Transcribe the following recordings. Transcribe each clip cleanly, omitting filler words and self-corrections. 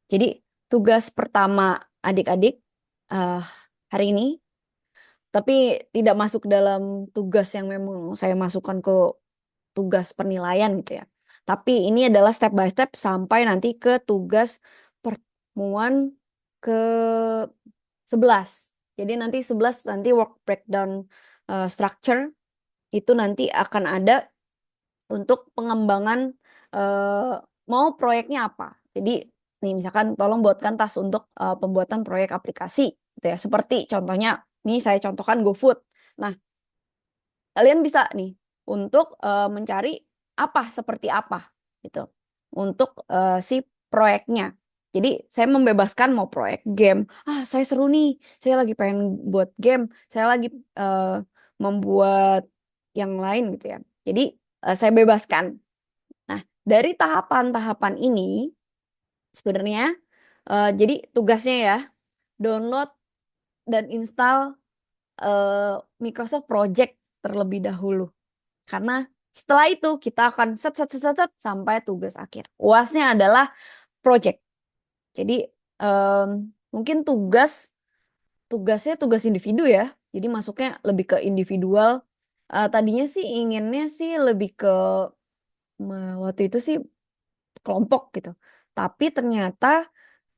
Jadi tugas pertama adik-adik eh, hari ini, tapi tidak masuk dalam tugas yang memang saya masukkan ke tugas penilaian gitu ya. Tapi ini adalah step by step sampai nanti ke tugas pertemuan ke 11. Jadi nanti 11 nanti work breakdown structure itu nanti akan ada untuk pengembangan eh, mau proyeknya apa. Jadi nih misalkan tolong buatkan tas untuk pembuatan proyek aplikasi gitu ya. Seperti contohnya nih saya contohkan GoFood. Nah, kalian bisa nih untuk mencari seperti apa gitu untuk si proyeknya. Jadi saya membebaskan mau proyek game. Saya seru nih. Saya lagi pengen buat game. Saya lagi eh, membuat yang lain gitu ya. Jadi saya bebaskan. Nah, dari tahapan-tahapan ini sebenarnya jadi tugasnya ya download dan install Microsoft Project terlebih dahulu. Karena setelah itu kita akan set set set set, set sampai tugas akhir. UASnya adalah project. Jadi em, mungkin tugasnya tugas individu ya. Jadi masuknya lebih ke individual. Tadinya sih inginnya sih lebih ke waktu itu sih kelompok gitu. Tapi ternyata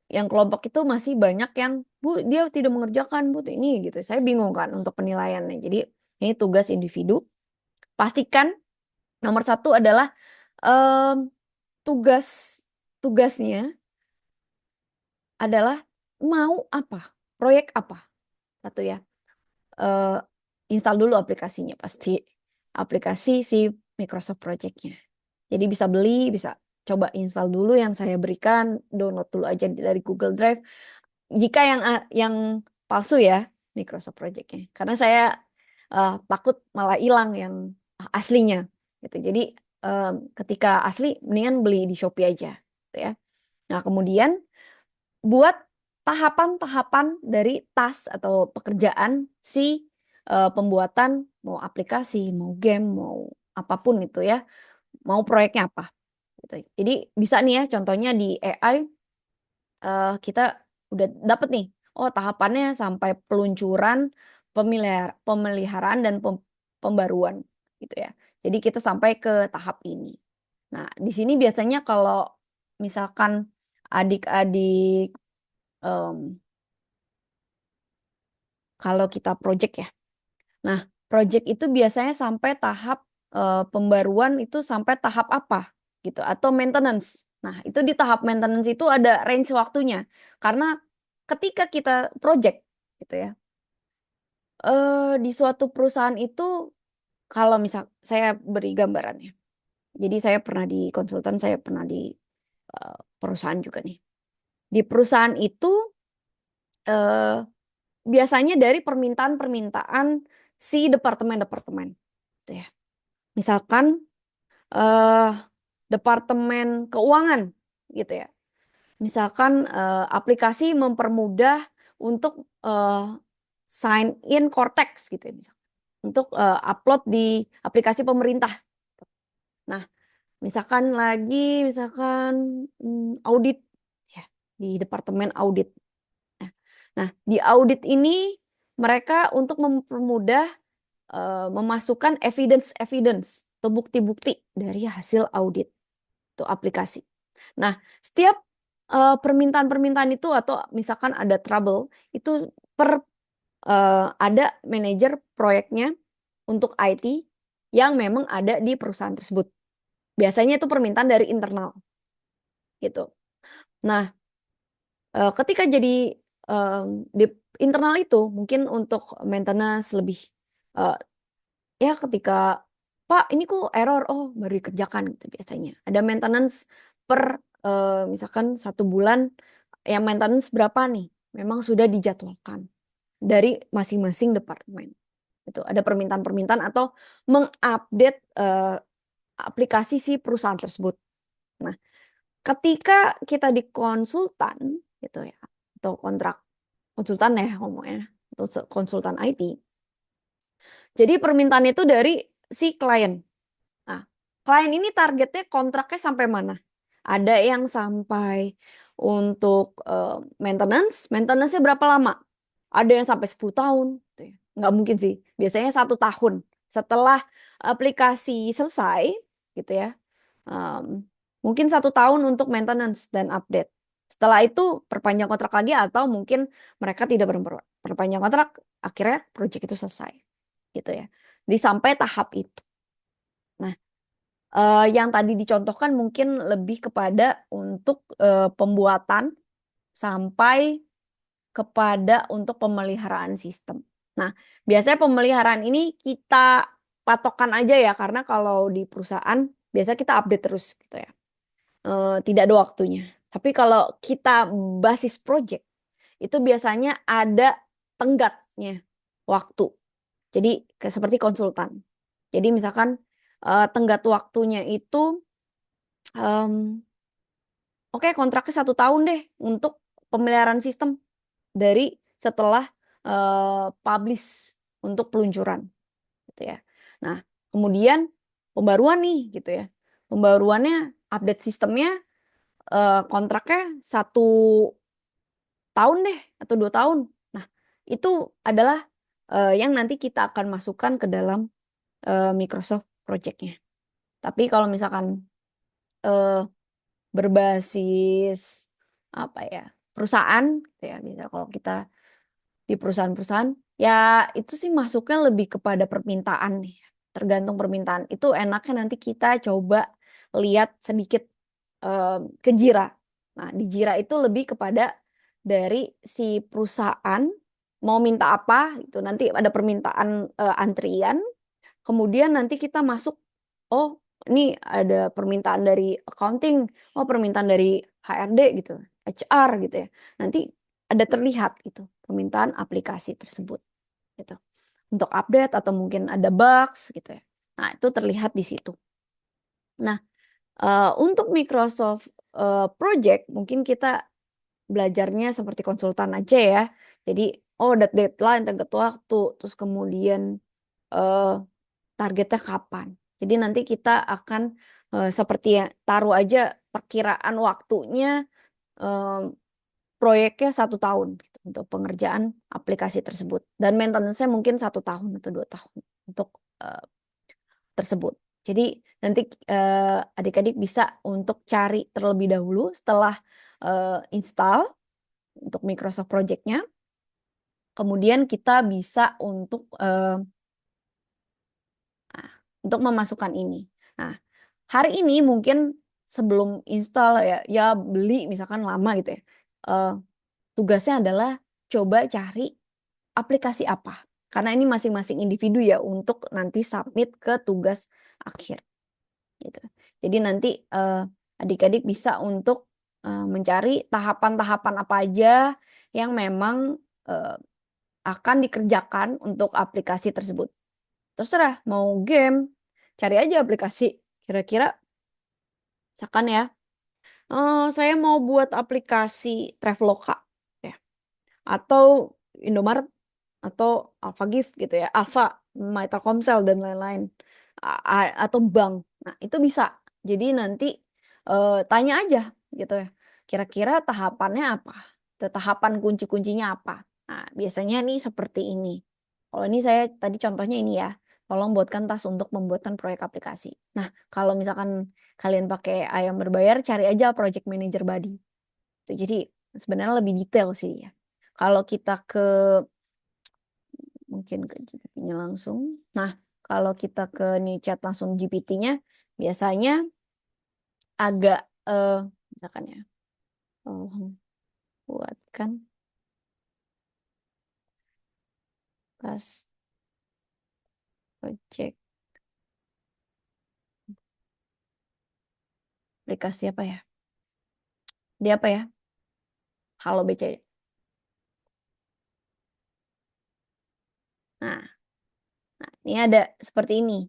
yang kelompok itu masih banyak yang Bu dia tidak mengerjakan Bu ini gitu. Saya bingung kan untuk penilaiannya. Jadi ini tugas individu. Pastikan nomor satu adalah em, tugas tugasnya adalah mau apa, proyek apa. Satu ya. Eh, Install dulu aplikasinya pasti aplikasi si Microsoft Project-nya. Jadi bisa beli, bisa coba install dulu yang saya berikan, download dulu aja dari Google Drive. Jika yang palsu ya Microsoft Project-nya. Karena saya takut malah hilang yang aslinya gitu. Jadi ketika asli mendingan beli di Shopee aja gitu ya. Nah, kemudian buat tahapan-tahapan dari tas atau pekerjaan si pembuatan mau aplikasi, mau game, mau apapun itu ya, mau proyeknya apa gitu. Jadi bisa nih ya contohnya di AI kita udah dapet nih, oh tahapannya sampai peluncuran, pemeliharaan dan pembaruan gitu ya. Jadi kita sampai ke tahap ini. Nah, di sini biasanya kalau misalkan adik-adik em, kalau kita project ya. Nah, project itu biasanya sampai tahap pembaruan itu sampai tahap apa gitu atau maintenance. Nah, itu di tahap maintenance itu ada range waktunya. Karena ketika kita project gitu ya, di suatu perusahaan itu kalau misal saya beri gambaran ya. Jadi saya pernah di konsultan, saya pernah di perusahaan juga nih. Di perusahaan itu eh, biasanya dari permintaan-permintaan si departemen-departemen gitu ya. Misalkan eh departemen keuangan gitu ya. Misalkan aplikasi mempermudah untuk eh, sign in Cortex gitu ya misalkan. Untuk upload di aplikasi pemerintah. Nah, misalkan audit ya di departemen audit. Nah, di audit ini mereka untuk mempermudah memasukkan evidence-evidence atau bukti-bukti dari hasil audit itu aplikasi. Nah, setiap permintaan-permintaan itu atau misalkan ada trouble itu ada manajer proyeknya untuk IT yang memang ada di perusahaan tersebut. Biasanya itu permintaan dari internal gitu. Nah, ketika jadi di internal itu mungkin untuk maintenance lebih eh, ya ketika Pak ini kok error baru dikerjakan gitu biasanya ada maintenance per misalkan 1 bulan yang maintenance berapa nih memang sudah dijadwalkan dari masing-masing departemen itu ada permintaan-permintaan atau mengupdate aplikasi si perusahaan tersebut. Nah, ketika kita di konsultan gitu ya atau kontrak konsultan ya ngomongnya atau konsultan IT. Jadi permintaan itu dari si klien. Nah, klien ini targetnya kontraknya sampai mana? Ada yang sampai untuk maintenance-nya berapa lama? Ada yang sampai 10 tahun, gitu ya. Nggak mungkin sih. Biasanya 1 tahun. Setelah aplikasi selesai, gitu ya, mungkin 1 tahun untuk maintenance dan update. Setelah itu perpanjang kontrak lagi atau mungkin mereka tidak perpanjang kontrak, akhirnya proyek itu selesai, gitu ya. Sampai tahap itu. Nah, yang tadi dicontohkan mungkin lebih kepada untuk pembuatan sampai kepada untuk pemeliharaan sistem. Nah, biasanya pemeliharaan ini kita patokan aja ya, karena kalau di perusahaan biasa kita update terus gitu ya. Tidak ada waktunya. Tapi kalau kita basis project, itu biasanya ada tenggatnya waktu. Jadi seperti konsultan. Jadi misalkan tenggat waktunya itu oke, kontraknya 1 tahun deh untuk pemeliharaan sistem dari setelah publish untuk peluncuran, gitu ya. Nah, kemudian pembaruan nih, gitu ya. Pembaruannya update sistemnya kontraknya 1 tahun deh atau 2 tahun. Nah, itu adalah yang nanti kita akan masukkan ke dalam Microsoft Project-nya. Tapi kalau misalkan berbasis apa ya, perusahaan gitu ya, bisa kalau kita di perusahaan-perusahaan ya itu sih masuknya lebih kepada permintaan nih, tergantung permintaan. Itu enaknya nanti kita coba lihat sedikit ke Jira. Nah, di Jira itu lebih kepada dari si perusahaan mau minta apa gitu. Nanti ada permintaan antrian, kemudian nanti kita masuk, oh ini ada permintaan dari accounting, oh permintaan dari HRD gitu, HR gitu ya. Nanti ada terlihat gitu permintaan aplikasi tersebut gitu. Untuk update atau mungkin ada bugs gitu ya. Nah, itu terlihat di situ. Nah, untuk Microsoft Project mungkin kita belajarnya seperti konsultan aja ya. Jadi, oh ada deadline, tenggat waktu, terus kemudian eh, targetnya kapan. Jadi nanti kita akan seperti ya, taruh aja perkiraan waktunya proyeknya 1 tahun gitu, untuk pengerjaan aplikasi tersebut. Dan maintenance-nya mungkin 1 tahun atau 2 tahun untuk tersebut. Jadi nanti adik-adik bisa untuk cari terlebih dahulu setelah install untuk Microsoft Project-nya. Kemudian kita bisa untuk memasukkan ini. Nah, hari ini mungkin sebelum install ya beli misalkan lama gitu ya. Tugasnya adalah coba cari aplikasi apa. Karena ini masing-masing individu ya untuk nanti submit ke tugas akhir gitu. Jadi nanti adik-adik bisa untuk mencari tahapan-tahapan apa aja yang memang akan dikerjakan untuk aplikasi tersebut. Terserah mau game, cari aja aplikasi. Kira-kira misalkan ya, saya mau buat aplikasi Traveloka ya, atau Indomaret atau Alfagift gitu ya, Alfa, My Telkomsel dan lain-lain, atau bank. Nah, itu bisa. Jadi nanti tanya aja gitu ya. Kira-kira tahapannya apa? Tahapan kunci-kuncinya apa? Nah, biasanya nih seperti ini. Kalau ini saya tadi contohnya ini ya. Tolong buatkan tas untuk pembuatan proyek aplikasi. Nah, kalau misalkan kalian pakai ayam berbayar, cari aja project manager body. Jadi sebenarnya lebih detail sih ya. Kalau kita ke mungkin ke GPT-nya langsung. Nah, kalau kita ke nih chat langsung GPT-nya, biasanya agak misalkan ya, tolong buatkan pas project aplikasi apa ya? Dia apa ya? Halo BC. Nah, ini ada seperti ini.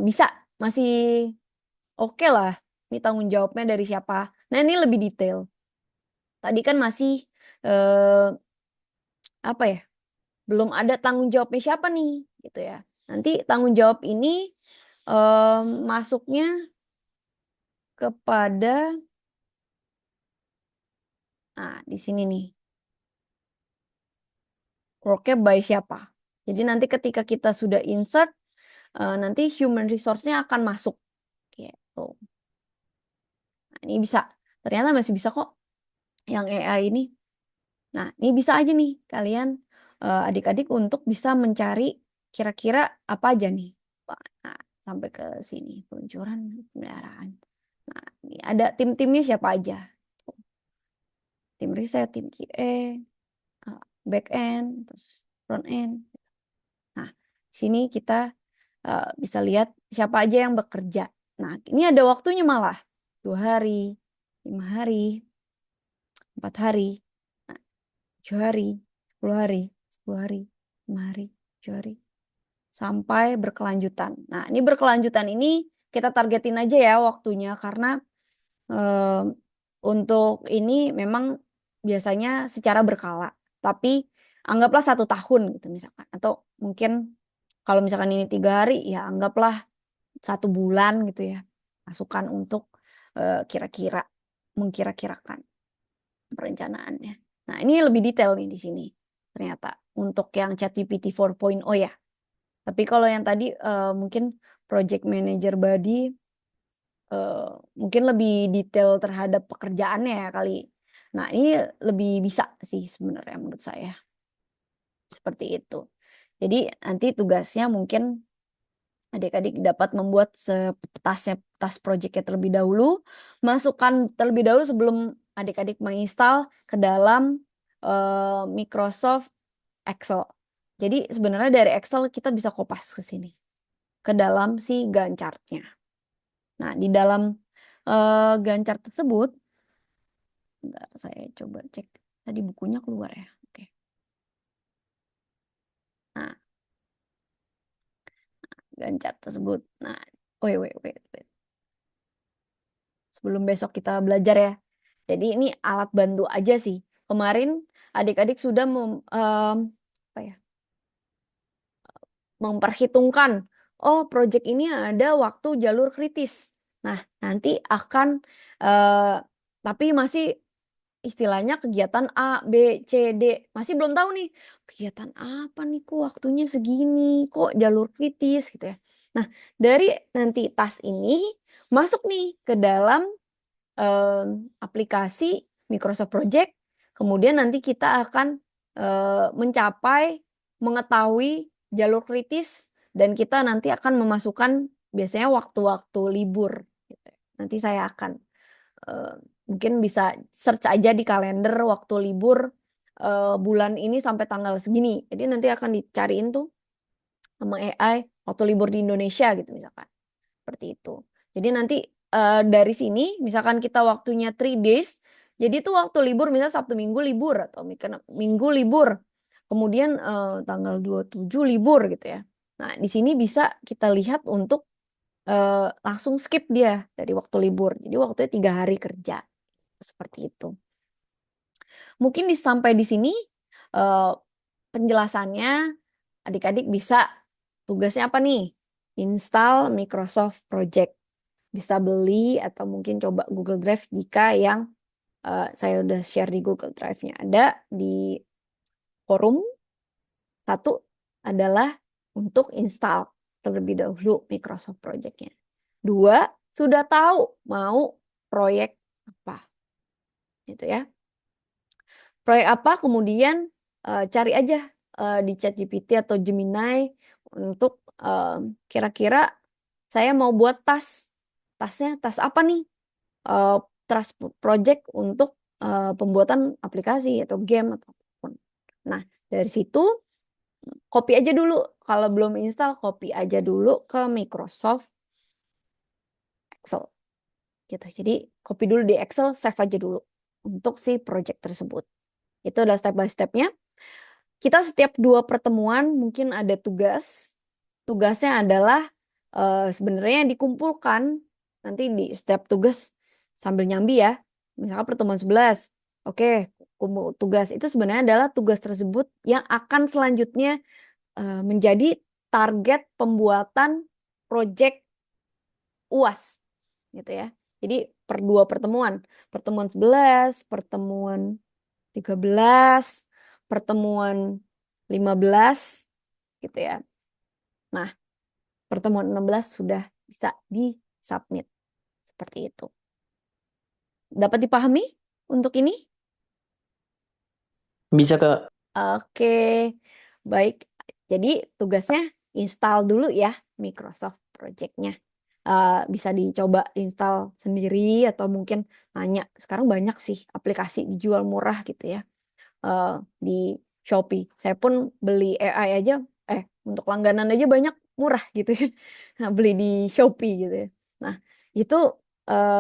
Bisa masih oke lah. Ini tanggung jawabnya dari siapa? Nah, ini lebih detail. Tadi kan masih eh, apa ya? Belum ada tanggung jawabnya siapa nih, gitu ya. Nanti tanggung jawab ini masuknya kepada Nah, di sini nih. Worknya by siapa. Jadi nanti ketika kita sudah insert, nanti human resource-nya akan masuk. Gitu. Nah, ini bisa. Ternyata masih bisa kok yang AI ini. Nah, ini bisa aja nih kalian adik-adik untuk bisa mencari kira-kira apa aja nih. Nah, sampai ke sini peluncuran pemeliharaan. Nah, ini ada tim-timnya siapa aja. Tim riset, tim QA, back end, terus front end. Nah, sini kita bisa lihat siapa aja yang bekerja. Nah, ini ada waktunya malah 2 hari, 5 hari, 4 hari, nah, 7 hari, 10 hari, 10 hari, 5 hari, 7 hari, sampai berkelanjutan. Nah, ini berkelanjutan ini kita targetin aja ya waktunya karena eh, untuk ini memang biasanya secara berkala. Tapi anggaplah 1 tahun gitu misalkan. Atau mungkin kalau misalkan ini 3 hari, ya anggaplah 1 bulan gitu ya. Masukan untuk kira-kira mengkira-kirakan perencanaannya. Nah, ini lebih detail nih di sini ternyata untuk yang ChatGPT 4.0 ya. Tapi kalau yang tadi mungkin project manager body mungkin lebih detail terhadap pekerjaannya ya kali. Nah, ini lebih bisa sih sebenarnya menurut saya. Seperti itu. Jadi nanti tugasnya mungkin adik-adik dapat membuat tas proyeknya terlebih dahulu, masukkan terlebih dahulu sebelum adik-adik menginstal ke dalam Microsoft Excel. Jadi sebenarnya dari Excel kita bisa kopas ke sini, ke dalam si Gantt chart-nya. Nah, di dalam Gantt chart tersebut, bentar, saya coba cek. Tadi bukunya keluar ya. Oke. Nah, Gantt chart tersebut. Nah, wait. Sebelum besok kita belajar ya. Jadi ini alat bantu aja sih. Kemarin adik-adik sudah apa ya, memperhitungkan, oh proyek ini ada waktu jalur kritis. Nah, nanti akan, tapi masih istilahnya kegiatan A, B, C, D. Masih belum tahu nih, kegiatan apa nih kok waktunya segini, kok jalur kritis gitu ya. Nah, dari nanti tas ini masuk nih ke dalam aplikasi Microsoft Project, kemudian nanti kita akan mencapai mengetahui jalur kritis dan kita nanti akan memasukkan biasanya waktu-waktu libur. Gitu. Nanti saya akan mungkin bisa search aja di kalender waktu libur bulan ini sampai tanggal segini. Jadi nanti akan dicariin tuh sama AI waktu libur di Indonesia gitu misalkan. Seperti itu. Jadi nanti dari sini misalkan kita waktunya 3 days, jadi itu waktu libur misalnya Sabtu Minggu libur atau Minggu libur. Kemudian tanggal 27 libur gitu ya. Nah, di sini bisa kita lihat untuk langsung skip dia dari waktu libur. Jadi waktunya 3 hari kerja. Seperti itu. Mungkin sampai di sini eh, penjelasannya adik-adik bisa tugasnya apa nih? Install Microsoft Project. Bisa beli atau mungkin coba Google Drive jika yang saya udah share di Google Drive-nya ada di forum. Satu adalah untuk install terlebih dahulu Microsoft Project-nya. 2, sudah tahu mau proyek apa. Gitu ya. Proyek apa kemudian cari aja di ChatGPT atau Gemini untuk kira-kira saya mau buat tasnya tas apa nih, trust project untuk pembuatan aplikasi atau game atau apapun. Nah, dari situ copy aja dulu. Kalau belum install, copy aja dulu ke Microsoft Excel. Gitu. Jadi copy dulu di Excel, save aja dulu untuk si project tersebut. Itu adalah step by stepnya. Kita setiap 2 pertemuan mungkin ada tugas. Tugasnya adalah sebenarnya yang dikumpulkan nanti di setiap tugas sambil nyambi ya. Misalkan pertemuan 11. Oke, tugas itu sebenarnya adalah tugas tersebut yang akan selanjutnya menjadi target pembuatan project UAS gitu ya. Jadi per 2 pertemuan. Pertemuan 11, pertemuan 13, pertemuan 15 gitu ya. Nah, pertemuan 16 sudah bisa di-submit. Seperti itu. Dapat dipahami untuk ini? Bisa Kak. Oke, baik. Jadi tugasnya install dulu ya Microsoft Project-nya. Bisa dicoba install sendiri atau mungkin nanya. Sekarang banyak sih aplikasi dijual murah gitu ya di Shopee. Saya pun beli AI aja, untuk langganan aja banyak murah gitu ya. Nah, beli di Shopee gitu ya. Nah, itu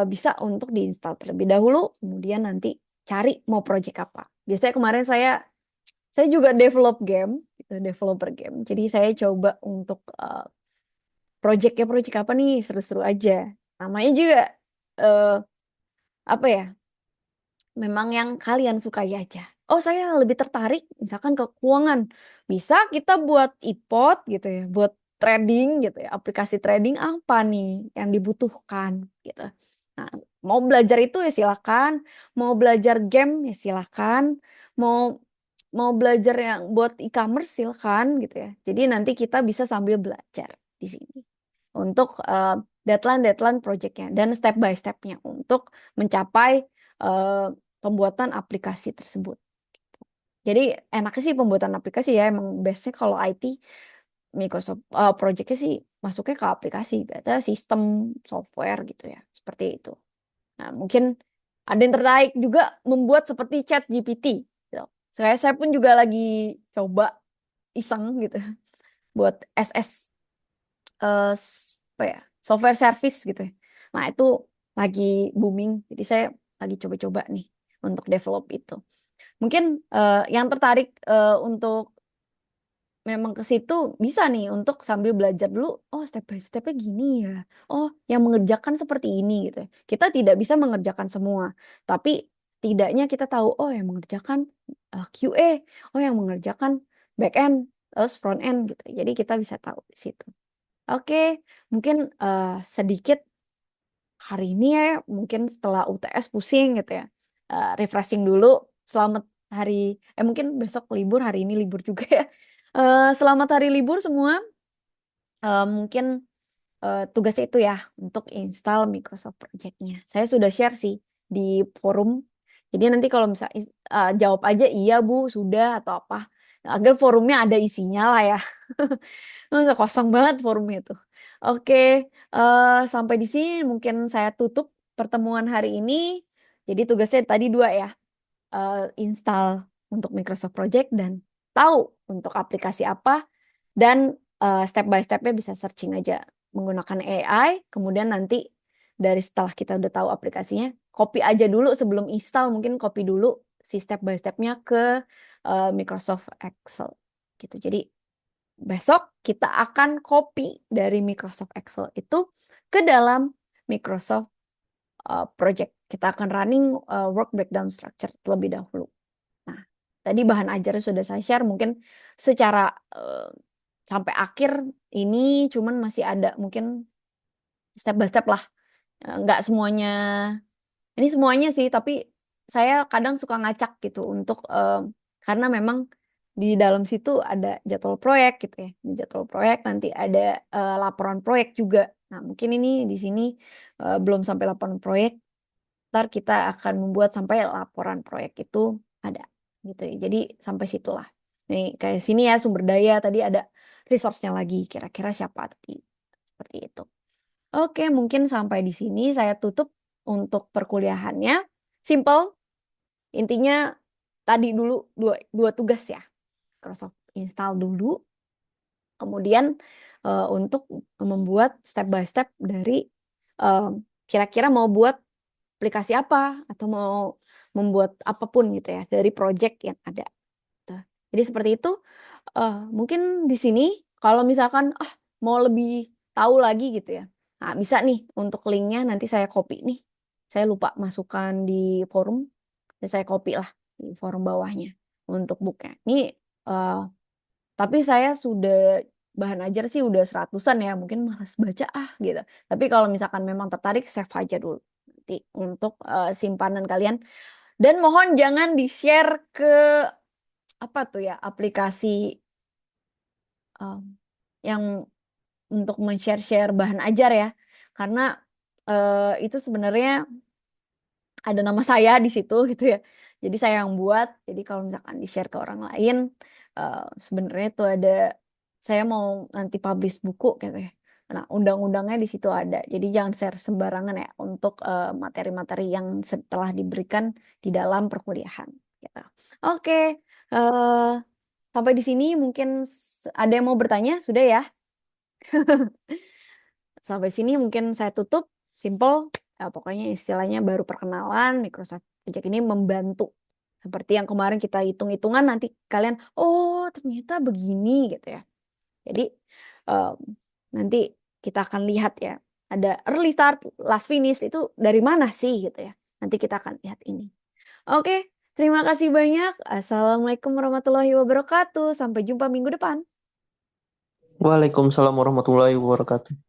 bisa untuk diinstal terlebih dahulu, kemudian nanti cari mau project apa. Biasanya kemarin saya juga develop game, gitu, developer game. Jadi saya coba untuk project apa nih seru-seru aja. Namanya juga eh, apa ya? Memang yang kalian sukai aja. Oh, saya lebih tertarik misalkan ke keuangan. Bisa kita buat e-pot gitu ya, buat trading gitu ya. Aplikasi trading apa nih yang dibutuhkan gitu. Nah, mau belajar itu ya silakan, mau belajar game ya silakan, mau mau belajar yang buat e-commerce silakan gitu ya. Jadi nanti kita bisa sambil belajar di sini untuk deadline-deadline projectnya dan step by stepnya untuk mencapai eh, pembuatan aplikasi tersebut. Jadi enaknya sih pembuatan aplikasi ya, emang base-nya kalau IT Microsoft project-nya sih masuknya ke aplikasi, berarti sistem software gitu ya, seperti itu. Nah, mungkin ada yang tertarik juga membuat seperti Chat GPT. Gitu. Saya pun juga lagi coba iseng gitu buat SS apa ya, software service gitu ya. Nah, itu lagi booming. Jadi saya lagi coba-coba nih untuk develop itu. Mungkin yang tertarik untuk memang ke situ bisa nih untuk sambil belajar dulu, oh step by stepnya gini ya. Oh, yang mengerjakan seperti ini gitu ya. Kita tidak bisa mengerjakan semua, tapi tidaknya kita tahu, oh yang mengerjakan QA, oh yang mengerjakan back end, terus front end gitu. Jadi kita bisa tahu di situ. Oke, mungkin sedikit hari ini ya, mungkin setelah UTS pusing gitu ya, refreshing dulu. Selamat hari, mungkin besok libur, hari ini libur juga ya. Selamat hari libur semua. Mungkin tugasnya itu ya untuk install Microsoft Project-nya. Saya sudah share sih di forum. Jadi nanti kalau misalnya jawab aja iya Bu, sudah atau apa. Agar forumnya ada isinya lah ya. Masa kosong banget forumnya itu. Oke, sampai di sini mungkin saya tutup pertemuan hari ini. Jadi tugasnya tadi dua ya, install untuk Microsoft Project dan tahu untuk aplikasi apa dan step by stepnya bisa searching aja menggunakan AI. Kemudian nanti dari setelah kita udah tahu aplikasinya, copy aja dulu sebelum install, mungkin copy dulu si step by stepnya ke Microsoft Excel gitu. Jadi besok kita akan copy dari Microsoft Excel itu ke dalam Microsoft Project. Kita akan running work breakdown structure terlebih dahulu. Nah, tadi bahan ajarnya sudah saya share, mungkin secara sampai akhir ini cuman masih ada mungkin step by step lah. Nggak semuanya, ini semuanya sih, tapi saya kadang suka ngacak gitu untuk karena memang di dalam situ ada jadwal proyek gitu ya. Di jadwal proyek nanti ada laporan proyek juga. Nah, mungkin ini di sini belum sampai laporan proyek. Ntar kita akan membuat sampai laporan proyek itu ada gitu ya. Jadi sampai situlah. Nih kayak sini ya sumber daya tadi ada resource-nya lagi. Kira-kira siapa tadi? Seperti itu. Oke, mungkin sampai di sini saya tutup untuk perkuliahannya. Simple. Intinya tadi dulu dua tugas ya. Microsoft install dulu. Kemudian untuk membuat step by step dari eh, kira-kira mau buat aplikasi apa atau mau membuat apapun gitu ya dari project yang ada. Tuh. Jadi seperti itu. Mungkin di sini kalau misalkan mau lebih tahu lagi gitu ya. Nah, bisa nih untuk linknya nanti saya copy nih. Saya lupa masukkan di forum dan saya copy lah di forum bawahnya untuk booknya. Ini eh, tapi saya sudah bahan ajar sih udah seratusan ya, mungkin malas baca gitu. Tapi kalau misalkan memang tertarik, save aja dulu nanti untuk simpanan kalian Dan mohon jangan di-share ke apa tuh ya, aplikasi um, yang untuk men-share-share bahan ajar ya. Karena itu sebenarnya ada nama saya di situ gitu ya. Jadi saya yang buat. Jadi kalau misalkan di-share ke orang lain, sebenarnya itu ada saya mau nanti publish buku gitu ya. Nah, undang-undangnya di situ ada. Jadi jangan share sembarangan ya untuk materi-materi yang setelah diberikan di dalam perkuliahan. Gitu. Oke, eh, sampai di sini mungkin ada yang mau bertanya, sudah ya? Sampai sini mungkin saya tutup. Simple. Pokoknya istilahnya baru perkenalan. Microsoft Project ini membantu. Seperti yang kemarin kita hitung-hitungan, nanti kalian, oh ternyata begini gitu ya. Jadi em, nanti kita akan lihat ya. Ada early start, last finish itu dari mana sih gitu ya. Nanti kita akan lihat ini. Oke, terima kasih banyak. Assalamualaikum warahmatullahi wabarakatuh. Sampai jumpa minggu depan. Waalaikumsalam warahmatullahi wabarakatuh.